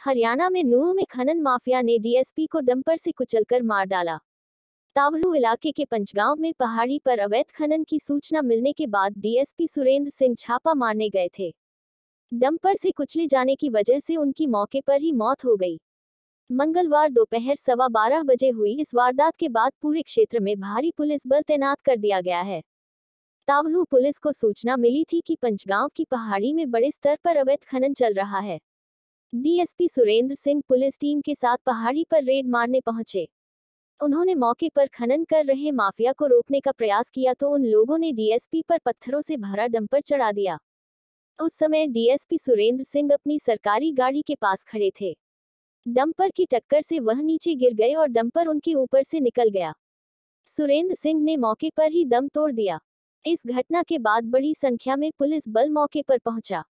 हरियाणा में नूंह में खनन माफिया ने डीएसपी को डंपर से कुचलकर मार डाला। तावड़ू इलाके के पंचगांव में पहाड़ी पर अवैध खनन की सूचना मिलने के बाद डीएसपी सुरेंद्र सिंह छापा मारने गए थे। डंपर से कुचले जाने की वजह से उनकी मौके पर ही मौत हो गई। मंगलवार दोपहर 12:15 बजे हुई इस वारदात के बाद पूरे क्षेत्र में भारी पुलिस बल तैनात कर दिया गया है। तावड़ू पुलिस को सूचना मिली थी कि पंचगांव की पहाड़ी में बड़े स्तर पर अवैध खनन चल रहा है। DSP Surendra Singh police team के साथ पहाड़ी पर रेड मारने पहुंचे। उन्होंने मौके पर खनन कर रहे माफिया को रोकने का प्रयास किया तो उन लोगों ने डीएसपी पर पत्थरों से भरा डंपर चढ़ा दिया। उस समय डीएसपी सुरेंद्र सिंह अपनी सरकारी गाड़ी के पास खड़े थे। डंपर की टक्कर से वह नीचे गिर गए और डंपर उनके ऊपर से निकल गया। सुरेंद्र सिंह ने मौके पर ही दम तोड़ दिया। इस घटना के बाद बड़ी संख्या में पुलिस बल मौके पर पहुंचा।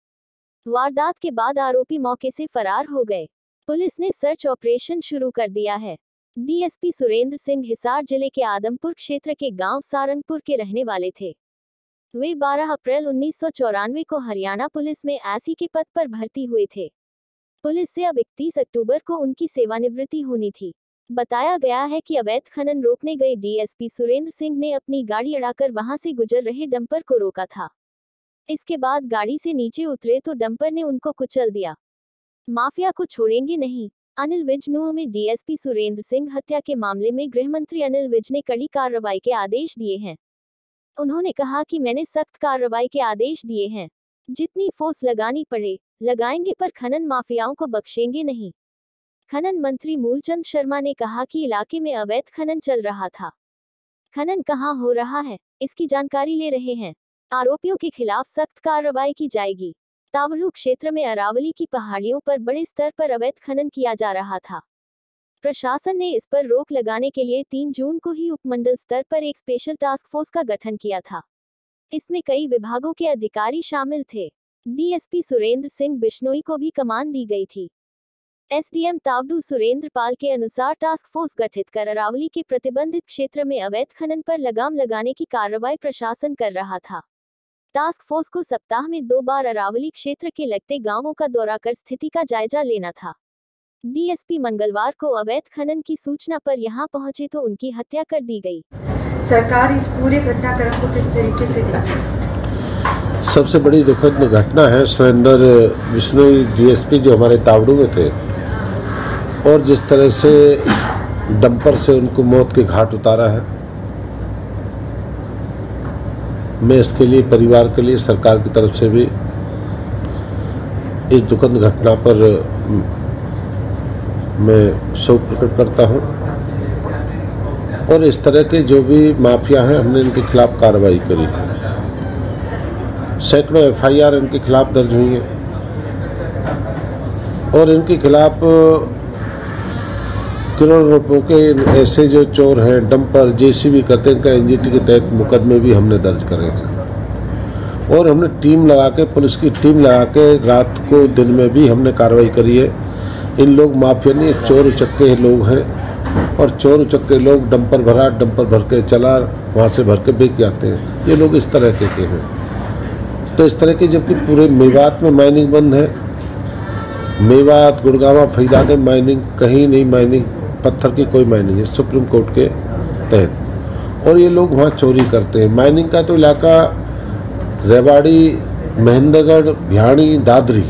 वारदात के बाद आरोपी मौके से फरार हो गए। पुलिस ने सर्च ऑपरेशन शुरू कर दिया है। डीएसपी सुरेंद्र सिंह हिसार जिले के आदमपुर क्षेत्र के गांव सारंगपुर के रहने वाले थे। वे 12 अप्रैल 1994 को हरियाणा पुलिस में एसआई के पद पर भर्ती हुए थे। पुलिस से अब 31 अक्टूबर को उनकी सेवानिवृत्ति होनी थी। बताया गया है कि अवैध खनन रोकने गए डीएसपी सुरेंद्र सिंह ने अपनी गाड़ी अड़ाकर वहां से गुजर रहे डंपर को रोका था। इसके बाद गाड़ी से नीचे उतरे तो डंपर ने उनको कुचल दिया। माफिया को छोड़ेंगे नहीं। अनिल विज नूंह में डीएसपी सुरेंद्र सिंह हत्या के मामले में गृह मंत्री अनिल विज ने कड़ी कार्रवाई के आदेश दिए हैं। उन्होंने कहा कि मैंने सख्त कार्रवाई के आदेश दिए हैं। जितनी फोर्स लगानी पड़े लगाएंगे, पर खनन माफियाओं को बख्शेंगे नहीं। खनन मंत्री मूलचंद शर्मा ने कहा कि इलाके में अवैध खनन चल रहा था। खनन कहां हो रहा है, इसकी जानकारी ले रहे हैं। आरोपियों के खिलाफ सख्त कार्रवाई की जाएगी। तावड़ू क्षेत्र में अरावली की पहाड़ियों पर बड़े स्तर पर अवैध खनन किया जा रहा था। प्रशासन ने इस पर रोक लगाने के लिए 3 जून को ही उपमंडल स्तर पर एक स्पेशल टास्क फोर्स का गठन किया था। इसमें कई विभागों के अधिकारी शामिल थे। डीएसपी सुरेंद्र सिंह बिश्नोई को भी कमान दी गई थी। एसडीएम तावड़ू सुरेंद्र पाल के अनुसार टास्क फोर्स गठित कर अरावली के प्रतिबंधित क्षेत्र में अवैध खनन पर लगाम लगाने की कार्रवाई प्रशासन कर रहा था। टास्क फोर्स को सप्ताह में 2 बार अरावली क्षेत्र के लगते गांवों का दौरा कर स्थिति का जायजा लेना था। डीएसपी मंगलवार को अवैध खनन की सूचना पर यहां पहुंचे तो उनकी हत्या कर दी गई। सरकार इस पूरे घटनाक्रम को किस तरीके से देखी? सबसे बड़ी दुखद घटना है सुरेंद्र बिश्नोई डीएसपी जो हमारे तावड़ू में थे, और जिस तरह से डंपर से उनको मौत के घाट उतारा है। मैं इसके लिए परिवार के लिए सरकार की तरफ से भी इस दुखद घटना पर मैं शोक प्रकट करता हूं, और इस तरह के जो भी माफिया हैं हमने इनके खिलाफ कार्रवाई करी है। सैकड़ों एफआईआर इनके खिलाफ दर्ज हुई हैं, और इनके खिलाफ करोड़ों रुपयों के ऐसे जो चोर हैं, डंपर जेसीबी करते हैं, इनका एनजीटी के तहत मुकदमे भी हमने दर्ज करे हैं। और हमने टीम लगा के, पुलिस की टीम लगा के रात को दिन में भी हमने कार्रवाई करी है। इन लोग माफिया नहीं, चोर उचक्के लोग हैं, और चोर उचक्के लोग डंपर भर के चला, वहाँ से भर के बेच जाते हैं। ये लोग इस तरह के हैं। तो इस तरह के, जबकि पूरे मेवात में माइनिंग बंद है, मेवात, गुड़गांव, फरीदाबाद में माइनिंग कहीं नहीं, माइनिंग पत्थर की कोई माइनिंग है सुप्रीम कोर्ट के तहत, और ये लोग वहाँ चोरी करते हैं। माइनिंग का तो इलाका रेवाड़ी, महेंद्रगढ़, भियाणी, दादरी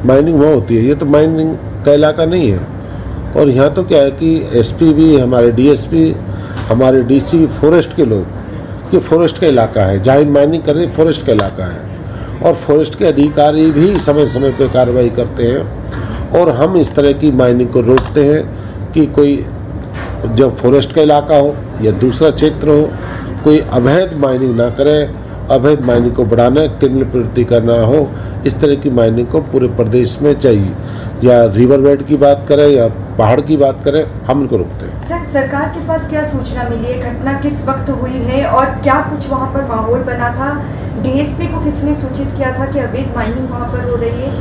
माइनिंग वहाँ होती है। ये तो माइनिंग का इलाका नहीं है। और यहाँ तो क्या है कि एसपी भी, हमारे डीएसपी, हमारे डीसी, फॉरेस्ट के लोग, ये फॉरेस्ट का इलाका है, जहाँ माइनिंग कर रहे फॉरेस्ट का इलाका है, और फॉरेस्ट के अधिकारी भी समय समय पर कार्रवाई करते हैं। और हम इस तरह की माइनिंग को रोकते हैं कि कोई, जब फॉरेस्ट का इलाका हो या दूसरा क्षेत्र हो, कोई अवैध माइनिंग ना करे, अवैध माइनिंग को बढ़ाना, क्रिमिनल प्रवृत्ति करना हो। इस तरह की माइनिंग को पूरे प्रदेश में चाहिए, या रिवर बेड की बात करें या पहाड़ की बात करें, हम इनको रोकते हैं। सर, सरकार के पास क्या सूचना मिली है? घटना किस वक्त हुई है और क्या कुछ वहाँ पर माहौल बना था? डीएसपी को किसने सूचित किया था कि अवैध माइनिंग वहाँ पर हो रही है?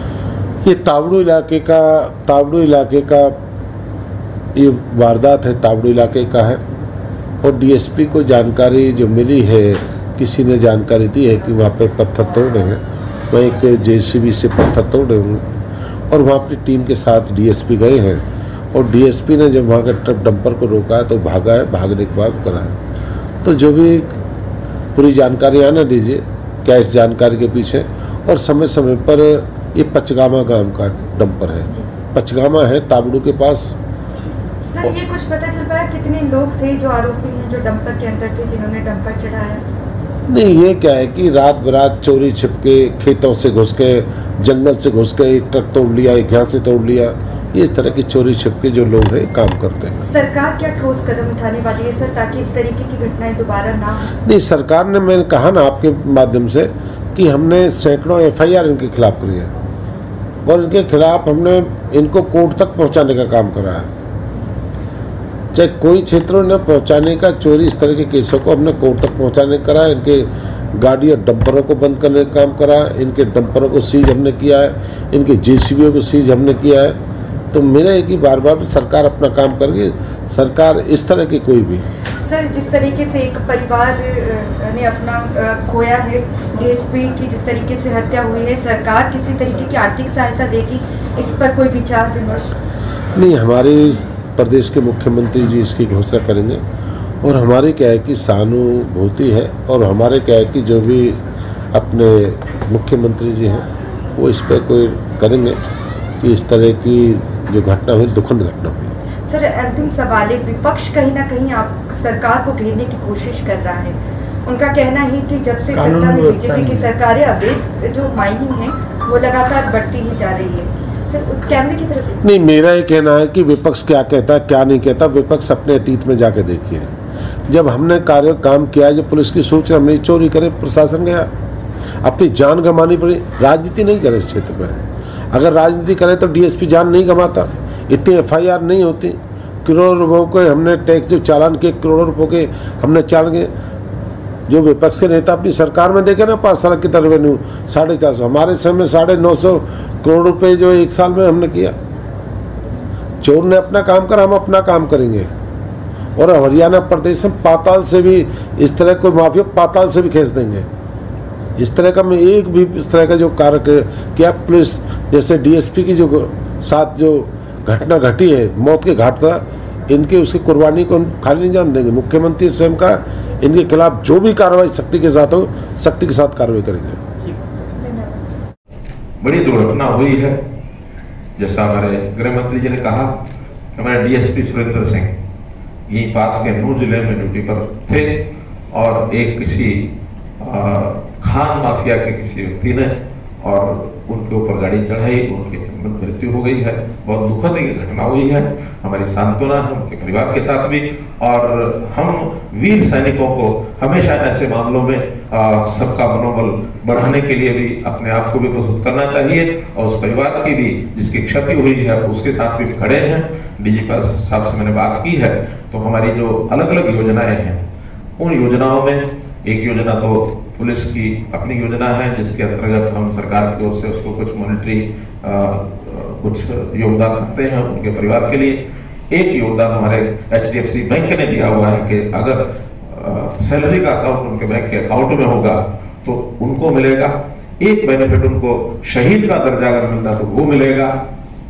ये तावड़ू इलाके का ये वारदात है, तावड़ू इलाके का है। और डीएसपी को जानकारी जो मिली है, किसी ने जानकारी दी है कि वहाँ पे पत्थर तोड़े हैं, वहीं के जेसीबी से पत्थर तोड़े होंगे, और वहाँ अपनी टीम के साथ डीएसपी गए हैं और डीएसपी ने जब वहाँ के ट्रक डंपर को रोका है तो भागा है, भागने के बाद करा है। तो जो भी पूरी जानकारी आना दीजिए क्या इस जानकारी के पीछे, और समय समय पर ये पचगामा गांव का डंपर है, पचगामा है ताबड़ू के पास। सर ये कुछ पता चल पाया कितने लोग थे जो आरोपी हैं जो डंपर के अंदर थे जिन्होंने डंपर चढ़ाया? नहीं, ये क्या है कि रात बरात चोरी छिपके खेतों से घुस के, जंगल से घुस के एक ट्रक तोड़ लिया, एक यहाँ से तोड़ लिया, ये इस तरह की चोरी छिपके जो लोग हैं काम करते हैं। सरकार क्या ठोस कदम उठाने वाली है सर ताकि इस तरीके की घटनाएं दोबारा ना हो? नहीं, सरकार ने, मैंने कहा ना आपके माध्यम से कि हमने सैकड़ों एफआईआर इनके खिलाफ करी है और इनके खिलाफ हमने इनको कोर्ट तक पहुंचाने का काम करा है। चाहे कोई क्षेत्रों ने पहुंचाने का, चोरी इस तरह के केसों को हमने कोर्ट तक पहुंचाने का करा, इनके गाड़ी और डंपरों को बंद करने का काम करा, इनके डंपरों को सीज हमने किया है, इनके जेसीबीओ को सीज हमने किया है। तो मेरा एक ही बार बार सरकार अपना काम करेगी, सरकार इस तरह की कोई भी। सर जिस तरीके से एक परिवार ने अपना खोया है, डीएसपी की जिस तरीके से हत्या हुई है, सरकार किसी तरीके की आर्थिक सहायता देगी, इस पर कोई विचार विमर्श? नहीं, हमारे प्रदेश के मुख्यमंत्री जी इसकी घोषणा करेंगे और हमारी क्या है कि सहानुभूति है और हमारे क्या है कि जो भी अपने मुख्यमंत्री जी हैं वो इस पर कोई करेंगे कि इस तरह की जो घटना हुई, दुखद घटना हुई। सर अंतिम सवाल है, विपक्ष कहीं ना कहीं आप सरकार को घेरने की कोशिश कर रहा है। उनका कहना है कि जब से सत्ता में बीजेपी की सरकार है, अवैध जो माइनिंग है वो लगातार बढ़ती ही जा रही है। सर कैमरे की तरफ नहीं, मेरा ये कहना है कि विपक्ष क्या कहता है क्या नहीं कहता, विपक्ष अपने अतीत में जाके देखिए। जब हमने काम किया, जब पुलिस की सूचना हमने चोरी करे, प्रशासन गया, अपनी जान गंवानी पड़ी। राजनीति नहीं करे इस क्षेत्र में, अगर राजनीति करे तो डीएसपी जान नहीं गंवाता, इतनी एफआईआर नहीं होती। करोड़ों रुपयों के हमने टैक्स जो चालान किए, करोड़ों रुपयों के हमने चालान किए। जो विपक्ष के नेता अपनी सरकार में देखे ना 5 साल की तरह रेवेन्यू 450, हमारे समय में 950 करोड़ रुपए जो 1 साल में हमने किया। चोर ने अपना काम करा, हम अपना काम करेंगे। और हरियाणा प्रदेश में पाताल से भी इस तरह कोई माफिया पाताल से भी खींच देंगे। इस तरह का मैं एक भी इस तरह का जो कार्य किया, पुलिस जैसे डीएसपी की जो साथ जो घटना घटी है, मौत के घाट का, इनके उसकी कुर्बानी को हम खाली नहीं जान देंगे। मुख्यमंत्री स्वयं का इनके खिलाफ जो भी कार्रवाई सख्ती के साथ हो, सख्ती के साथ कार्रवाई करेंगे। बड़ी दुर्घटना हुई है, जैसा हमारे गृह मंत्री जी ने कहा। हमारे डीएसपी सुरेंद्र सिंह यहीं पास के नूर जिले में ड्यूटी पर थे और एक किसी खान माफिया के किसी व्यक्ति ने और उनके ऊपर गाड़ी चढ़ाई, उनकी मृत्यु हो गई है। बहुत दुखद ये घटना हुई है। हमारी सांत्वना है उनके परिवार के साथ भी, और हम वीर सैनिकों को हमेशा ऐसे मामलों में सबका मनोबल बढ़ाने के लिए भी अपने आप को भी प्रस्तुत करना चाहिए और उस परिवार की भी जिसकी क्षति हुई है उसके साथ भी खड़े हैं। डीजीपी साहब से मैंने बात की है, तो हमारी जो अलग अलग योजनाएं हैं उन योजनाओं में एक योजना तो पुलिस की अपनी योजना है जिसके अंतर्गत हम सरकार की ओर से उसको कुछ मॉनिटरी कुछ योगदान करते हैं उनके परिवार के लिए। एक योगदान हमारे HDFC बैंक ने दिया हुआ है कि अगर सैलरी का अकाउंट उनके बैंक के अकाउंट में होगा तो उनको मिलेगा। एक बेनिफिट उनको शहीद का दर्जा अगर मिलता तो वो मिलेगा,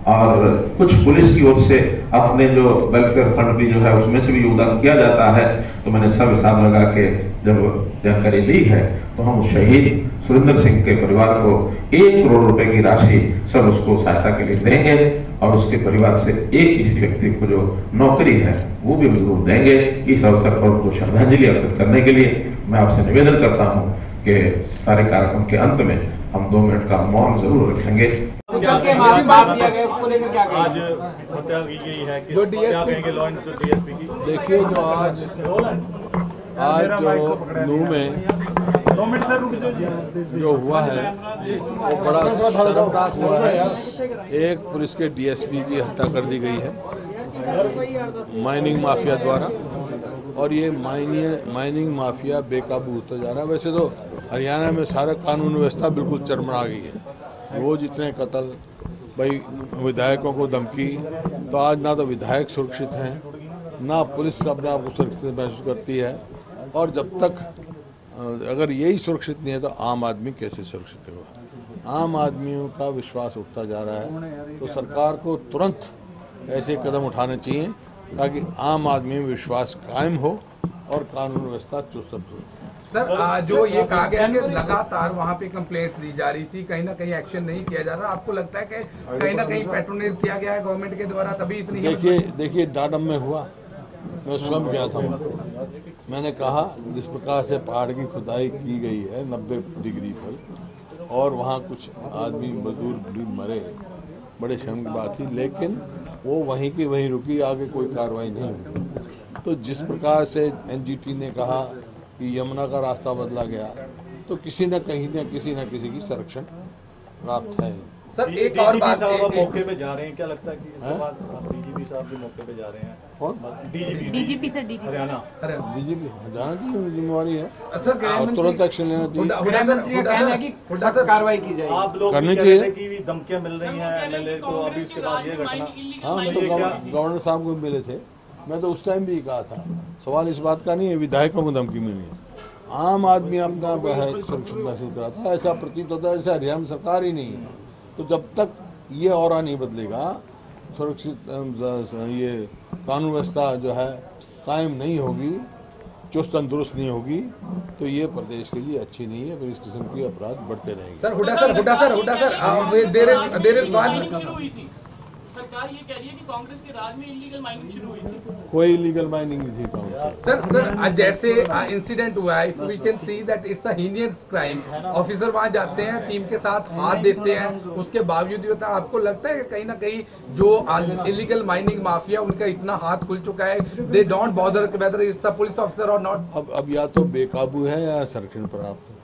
और कुछ पुलिस की ओर से अपने जो वेलफेयर फंड भी जो है उसमें से भी योगदान किया जाता है। तो मैंने सब हिसाब लगा के जब जानकारी ली है तो हम शहीद सुरेंद्र सिंह के परिवार को 1 करोड़ रुपए की राशि सब उसको सहायता के लिए देंगे और उसके परिवार से एक किसी व्यक्ति को जो नौकरी है वो भी जरूर देंगे। इस अवसर पर उनको श्रद्धांजलि अर्पित करने के लिए मैं आपसे निवेदन करता हूँ कि सारे कार्यक्रम के अंत में हम 2 मिनट का मौन जरूर रखेंगे। आज हत्या की गई है कि क्या कहेंगे लॉ एंड डीएसपी की? देखिए जो आज जो नू में जो हुआ है वो बड़ा शर्मनाक हुआ है। एक पुलिस के डीएसपी की हत्या कर दी गई है माइनिंग माफिया द्वारा, और ये माइनिंग माफिया बेकाबू होता जा रहा है। वैसे तो हरियाणा में सारा कानून व्यवस्था बिल्कुल चरमरा गई है। रोज इतने कत्ल, भाई विधायकों को धमकी, तो आज ना तो विधायक सुरक्षित हैं ना पुलिस अपने आप को सुरक्षित महसूस करती है, और जब तक अगर यही सुरक्षित नहीं है तो आम आदमी कैसे सुरक्षित होगा। आम आदमियों का विश्वास उठता जा रहा है। तो सरकार को तुरंत ऐसे कदम उठाने चाहिए ताकि आम आदमी में विश्वास कायम हो और कानून व्यवस्था चुस्त हो। सर, जो ये कहा गया कि लगातार वहाँ पे कंप्लेंट्स दी जा रही थी, कहीं ना कहीं एक्शन नहीं किया जा रहा, आपको लगता है कि कहीं ना कहीं पैट्रोनाइज किया गया है गवर्नमेंट के द्वारा, तभी इतनी? देखिए डाडम में हुआ, मैं स्वयं गया था, मैंने कहा जिस प्रकार से पहाड़ की खुदाई की गई है 90 डिग्री पर और वहाँ कुछ आदमी मजदूर भी मरे, बड़े शर्म की बात थी, लेकिन वो वहीं की वहीं रुकी, आगे कोई कार्रवाई नहीं हुई। तो जिस प्रकार से एनजीटी ने कहा कि यमुना का रास्ता बदला गया, तो किसी न किसी की संरक्षण प्राप्त है। सर, एक और बात, साहब मौके पे जा रहे हैं, क्या लगता है कि इसके बाद डीजीपी साहब भी मौके पे जा रहे हैं? कौन? DGP sir, Haryana. डीजीपी जाना चाहिए, जिम्मेवारी है सर, और तुरंत एक्शन लेना चाहिए, कार्रवाई की जाए। आप लोग करनी चाहिए कि धमकियां मिल रही हैं एमएलए को, अभी इसके बाद ये घटना। हाँ, मैं तो गवर्नर साहब को मिले थे, मैं तो उस टाइम भी कहा था, सवाल इस बात का नहीं है विधायकों को धमकी मिली है, आम आदमी अपना सुरक्षित महसूस करा था। ऐसा प्रतीत होता है जैसे हरियाणा में सरकार ही नहीं है। तो जब तक ये और नहीं बदलेगा, सुरक्षित ये कानून व्यवस्था जो है कायम नहीं होगी, चुस्त तंदुरुस्त नहीं होगी, तो ये प्रदेश के लिए अच्छी नहीं है, फिर इस किस्म के अपराध बढ़ते रहेंगे। सर, हुड्डा सर, सरकार ये कह रही है कि कांग्रेस के राज में इलीगल माइनिंग शुरू हुई थी। कोई इलीगल माइनिंग नहीं थी कांग्रेस। सर, जैसे इंसिडेंट हुआ है, we can see that it's a heinous crime. Officer वहां जाते हैं, टीम के साथ हाथ देते हैं, उसके बावजूद भी होता है। आपको लगता है कि कहीं ना कहीं जो इलीगल माइनिंग माफिया, उनका इतना हाथ खुल चुका है, they don't bother whether it's a police officer और नॉट? अब या तो बेकाबू है या संरक्षण प्राप्त।